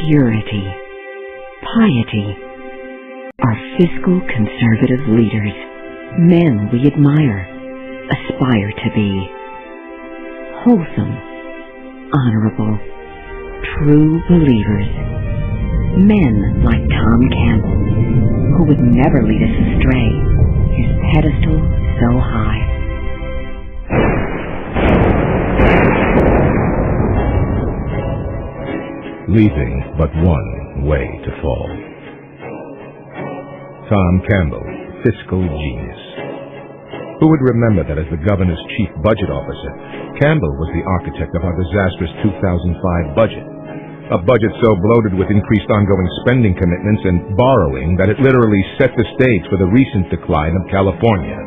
purity, piety, are fiscal conservative leaders, men we admire, aspire to be. Wholesome, honorable, true believers, men like Tom Campbell, who would never lead us astray, his pedestal so high. Leaving but one way to fall. Tom Campbell, fiscal genius. Who would remember that as the governor's chief budget officer, Campbell was the architect of our disastrous 2005 budget? A budget so bloated with increased ongoing spending commitments and borrowing that it literally set the stage for the recent decline of California.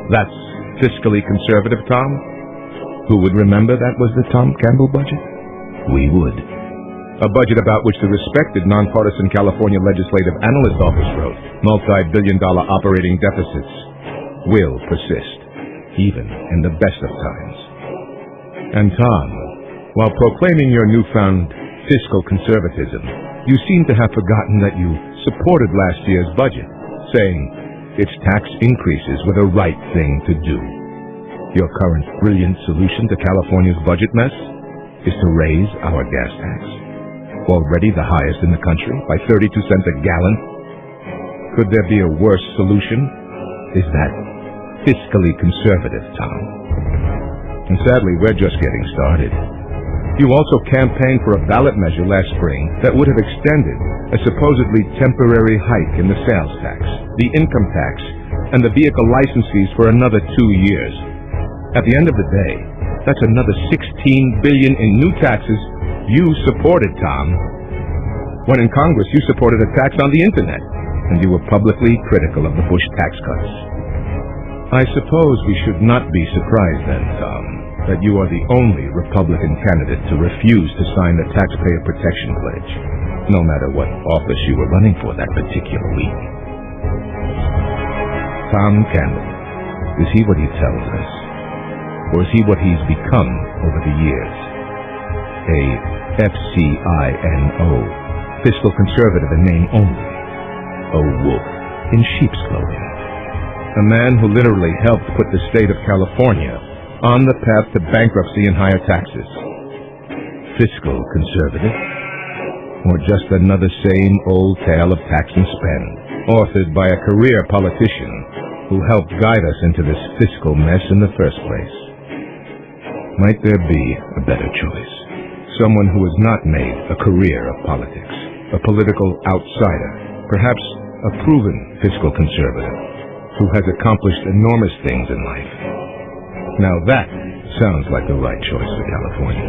That's fiscally conservative, Tom? Who would remember that was the Tom Campbell budget? We would. A budget about which the respected nonpartisan California Legislative Analyst Office wrote, multi-billion-dollar operating deficits will persist, even in the best of times. And Tom, while proclaiming your newfound fiscal conservatism, you seem to have forgotten that you supported last year's budget, saying its tax increases were the right thing to do. Your current brilliant solution to California's budget mess is to raise our gas tax, already the highest in the country, by 32 cents a gallon. Could there be a worse solution? Is that fiscally conservative, Tom? And sadly, we're just getting started. You also campaigned for a ballot measure last spring that would have extended a supposedly temporary hike in the sales tax, the income tax, and the vehicle license fees for another 2 years. At the end of the day, that's another $16 billion in new taxes you supported, Tom. When in Congress, you supported a tax on the internet, and you were publicly critical of the Bush tax cuts. I suppose we should not be surprised then, Tom, that you are the only Republican candidate to refuse to sign the Taxpayer Protection Pledge, no matter what office you were running for that particular week. Tom Campbell, is he what he tells us? Or is he what he's become over the years? A FCINO, fiscal conservative in name only. A wolf in sheep's clothing. A man who literally helped put the state of California on the path to bankruptcy and higher taxes. Fiscal conservative? Or just another same old tale of tax and spend, authored by a career politician who helped guide us into this fiscal mess in the first place? Might there be a better choice? Someone who has not made a career of politics, a political outsider, perhaps a proven fiscal conservative, who has accomplished enormous things in life. Now that sounds like the right choice for California.